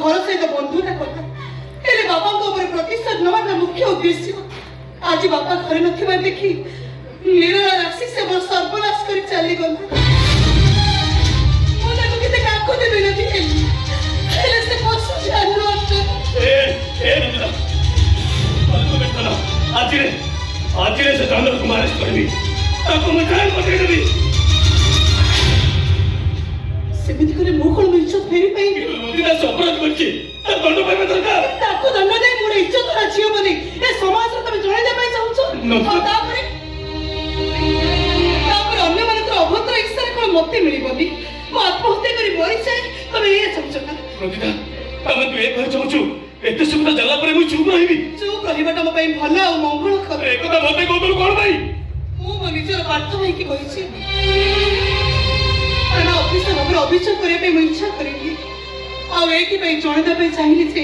घर सहित बंधुता कथा हेले बापा प्रतिशोध नवा मुख्य उद्देश्य आज बापा घर नथिबा देखी निरला राशि से मोर सर्वनाश कर चली गला मोला को किते काको दे नथि हेले से पशु जानवर ए रुद्र बालको बेटना आज रे से जानवर को मारिस करबी ताको मैं जान पकड़ देबी सेमिति करे मो कोन इज्जत फेरी पई रुद्र से अपराध करछि त दंड पाइबा दरकार ताको दंड दे मोर इज्जत राखियो बोली ए समाज रे तमे जणे दे पई चाहछो और तापरे अन्य मानकर अभद्र इच्छा कोन मते मिली बोली मो आत्महत्या करी मरि जाय तमे ए चाहछो ना रुद्र तमे तू ए कह चाहछु एते सुविधा जला पर मु चुप रहिबी चुप रहिबाटा मो पई भला और मंगल खबर ए कथा मते कोदल कोन भाई मु मो निजर बात भाई की कहिछि ana ऑफिसर बाबू अभियोग करे पे मु इच्छा करेली आ एकी पे जणे दे पे चाहिली जे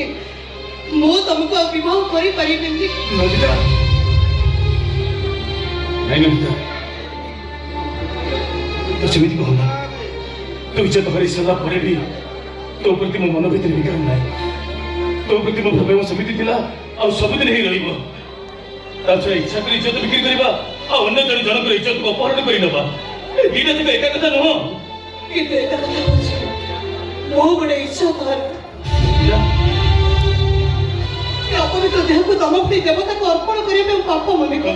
मो तुमको विवाह करी परिबेनी नदिता नहीं नदिता तो सेमिति कहना तो इज्जत हरी सदा परे भी तो प्रति मो मन भीतर विकार नाही तो प्रति मो भावे मो समिति थिला आ सब दिन ही रहिबो ता से इच्छा करी इज्जत बिक्री करबा आ अन्य जन कर इज्जत को अपहरण करी नबा ए दीना तक एका कथा न हो किते एका कथा होछि मो बडे इच्छा कर या ए अपवित्र देह को दमक देवता को अर्पण करे में पाप मने को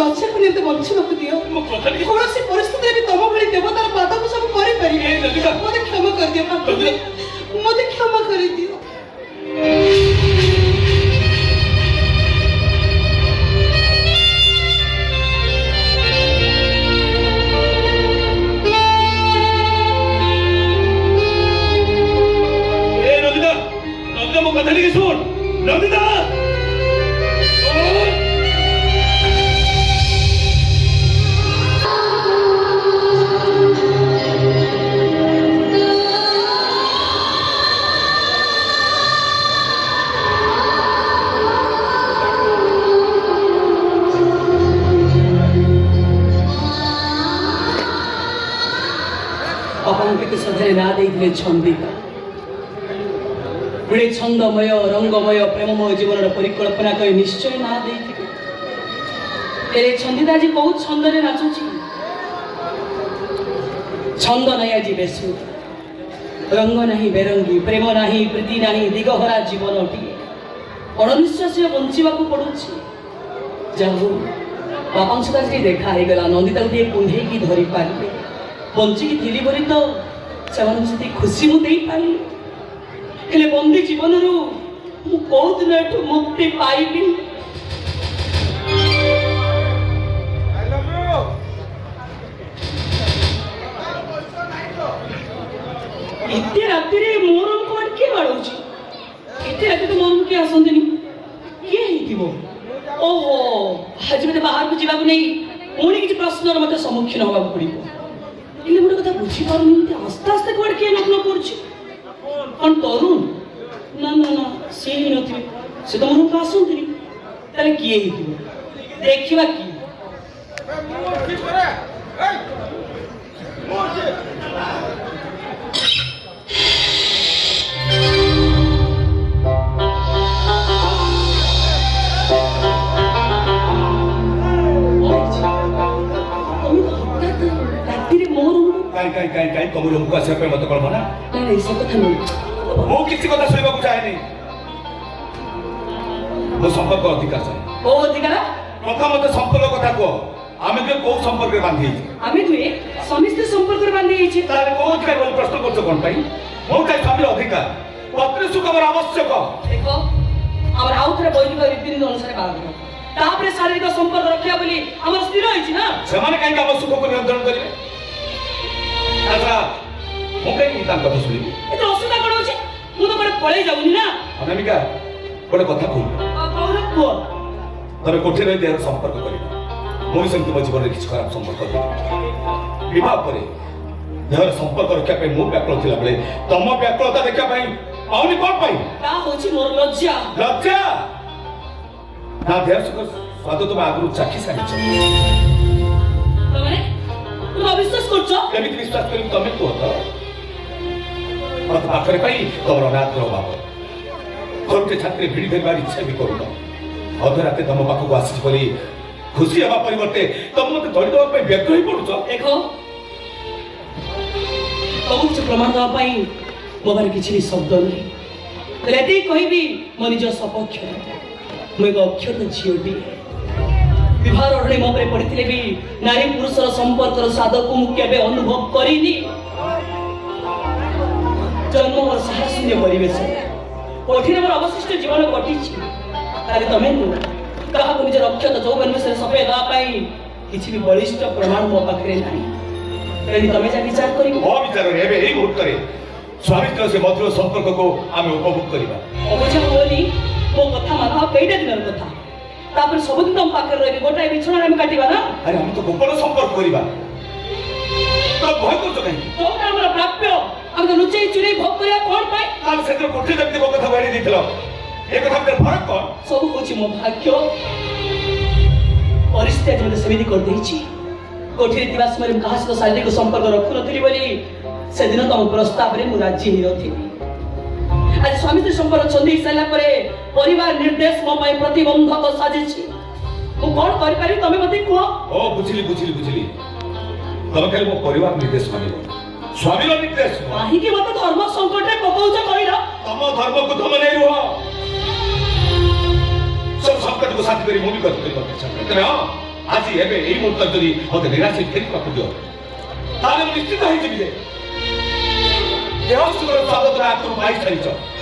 लक्ष्य को निते बंचन को दियो मो कथा की कौनसी परिस्थिति में तम भली देवतार पाद को सब करे परिबे मते क्षमा कर दियो पाप मते क्षमा कर दियो कथा सुन नंदिता अपन के सधरे ना देइले छंदिका बड़े छंदमय रंगमय प्रेममय जीवन परिकल्पना कर निश्चय ना देते छंदिता आज बहुत छंदरे नाचुची छंद नहीं आज बेसु रंग नहीं बेरंगी प्रेम नहीं प्रीति नहीं दिगहरा जीवन अणनिश्वास बंचा पड़ुची जाऊ बापा सहित देखा हो गला नंदिता को कुंधे की धरी पारे बंचिकी थी बोली तो से खुशी मुझे पारि हेले बंदी जीवन रू कौ दिन मुक्ति पाइबी इतने राति रे मोर कौन किए बाड़ौची इतने राति तो मोर किए आसंती किए हिथिबो ओहो आज मते बाहर को जीवा नहीं पुणी किसी प्रश्न मते सम्मुखीन होगा पड़ो इले मोर कथा बुझी पारुनी आस्ते आस्ते कोड किए नग्न करछि कौन तरुण ना ना ना सी ही नथि से तो मन को आसंती ताले किए हिथिबो देखिबा की काई तुम रूम को आसिया मत कल ना नहीं सब कथा नहीं मो किसी कथा सुनिबा को चाहे नहीं मो संपर्क अधिकार चाहे ओ अधिकार प्रथम मत संपर्क कथा को आमे के को संपर्क रे बांधी आमे दुए समिस्त संपर्क रे बांधी छी तारे को अधिकार बोल प्रश्न करछ कोन पई मो काई स्वामी अधिकार पत्र सुखबर आवश्यक देखो हमर आउथरे बैठक रीति अनुसार बांध तापरे शारीरिक संपर्क रखिया बोली हमर स्थिर होई छी ना सेमाने काई का सुख को नियंत्रण करिवे अच्छा मो काई ता कथा सुनी ए तो असुविधा कोन होछि मु तो बडे पळे जाउनी ना अनामिका बडे कथा कहि कौन को तमे कोठे रे देह संपर्क करिवे मोर संग तुम जीवन रे किछ खराब संपर्क करिवे विवाह परे देह संपर्क रखिया पे मो व्याकुल थिला बळे तम व्याकुलता देखिया पई आउनी कोन पई ता होछि मोर लज्जा लज्जा ना देह सुख स्वाद तुम आगु चाखी सारी छ तमे तुम अविश्वास करछो केमिति विश्वास करी तमे को तो मत पाखरे पई तोर अनाथ रो बाबा ଥରୁଟେ ଛାତିରେ ଭିଡ଼ି ଧରିବାର ଇଚ୍ଛା ବି କରୁନ। ଅଧରାତେ ତମ ପାଖକୁ ଆସିଛି ବୋଲି ଖୁସି ହେବା ପରିବର୍ତ୍ତେ ତମ ମତେ ଧରି ଦେବା ପାଇଁ ବ୍ୟଗ୍ର ହେଇ ପଡୁଛ। ଦେଖ ସବୁ କିଛି ପ୍ରମାଣ ଦେବା ପାଇଁ ମୋ ପାଖରେ କିଛି ବି ଶବ୍ଦ ନାହିଁ। ହେଲେ ଏତିକି କହିବି ମୋ ନିଜ ସପକ୍ଷରେ ମୁଁ ଏକ ଅକ୍ଷତ ଝିଅଟିଏ। ବିବାହ ଅଢଳି ମୋ ଉପରେ ପଡ଼ିଥିଲେ ବି ନାରୀ ପୁରୁଷର ସମ୍ପର୍କର ସ୍ୱାଦକୁ ମୁଁ କେବେ ଅନୁଭବ କରିନି। ଜନ୍ମ ମୋର ସାହସୀନ୍ୟ ପରିବେଶ, କଠିନ ମୋର ଅବଶିଷ୍ଟ ଜୀବନ କଟିଛି। ତାହେଲେ ତମେ ନୁହଁ କାହାକୁ ନିଜର ଅକ୍ଷତ ଯୌବନ ବିଷୟରେ ସଫେଇ ଦେବା ପାଇଁ କିଛି ବି ବଳିଷ୍ଠ ପ୍ରମାଣ ମୋ ପାଖରେ ନାହିଁ। ତେଣୁ ତମେ ଯାହା ବିଚାର କରିବ। ମୋ ବିଚାରରେ ଏବେ ଏଇ ମୁହୂର୍ତ୍ତରେ ସ୍ୱାମୀର ସେ ମଧୁର ସମ୍ପର୍କକୁ ଆମେ ଉପଭୋଗ କରିବା। ଅବୁଝା ହୁଅନି, ମୋ କଥା ମାନ କେଇଟା ଦିନର କଥା। ତାପରେ ସବୁଦିନ ତମ ପାଖରେ ରହିବି, ଗୋଟାଏ ବିଛଣାରେ ଆମେ କାଟିବା ନା। ଆରେ ଆମେ ତ ଗୋପନ ସମ୍ପର୍କ କରିବା। ତ ଭୟ କରୁଛ କାହିଁକି? ଯୋଉଟା ଆମର ପ୍ରାପ୍ୟ ଆମେ ତ ଲୁଚେଇ ଚୁରେଇ ଭୋଗ କରିବା କଣ ପାଇଁ? ତାହେଲେ ସେଥିରେ କୋଠି ଯେମିତି ମୋ କଥା ବାଡ଼ି ଦେଇଥିଲ, ଏ କଥା ଭିତରେ ଫରକ କଣ? ସବୁ ହଉଛି ମୋ ଭାଗ୍ୟ। ପରିସ୍ଥିତି ଆଜି ମୋତେ ସେମିତି କରିଦେଇଛି। କୋଠିରେ ଥିବା ସମୟରେ ମୁଁ କାହା ସହିତ ଶାରୀରିକ ସମ୍ପର୍କ ରଖୁନଥିଲି ବୋଲି ସେଦିନ ତମ ପ୍ରସ୍ତାବରେ ମୁଁ ରାଜି ହେଇନଥିଲି। ଆଜି ସ୍ୱାମୀ ସ୍ତ୍ରୀ ସମ୍ପର୍କ ଛନ୍ଦେଇ ସାରିଲା ପରେ ପରିବାର ନିର୍ଦ୍ଦେଶ ମୋ ପାଇଁ ପ୍ରତିବନ୍ଧକ ସାଜିଛି। ମୁଁ କଣ କରିପାରିବି ତମେ ମୋତେ କୁହ। ଓ ବୁଝିଲି ବୁଝିଲି ବୁଝିଲି। ତମେ ଖାଲି ମୋ ପରିବାର ନିର୍ଦ୍ଦେଶ ମାନିବ, ସ୍ୱାମୀର ନିର୍ଦ୍ଦେଶ ନୁହଁ। କାହିଁକି ମୋତେ ଧର୍ମ ସଙ୍କଟରେ ପକଉଛ କହିଲ? ତମ ଧର୍ମକୁ ତମେ ନେଇ ରୁହ। ସବୁ ସଂକଟକୁ ସାଥି କରି ମୁଁ ବି ଗତି କରିବାକୁ ଇଚ୍ଛା କରେ। ତେବେ ହଁ, ଆଜି ଏବେ ଏଇ ମୁହୂର୍ତ୍ତରେ ଯଦି ମୋତେ ନିରାଶ ଫେରିବାକୁ ଦିଅ, ତାହେଲେ ମୁଁ ନିଶ୍ଚିତ ହେଇଯିବି ଯେ ଦେହ ସୁଖର ସ୍ୱାଦ ତୁମେ ଆଗରୁ ପାଇ ସାରିଛ।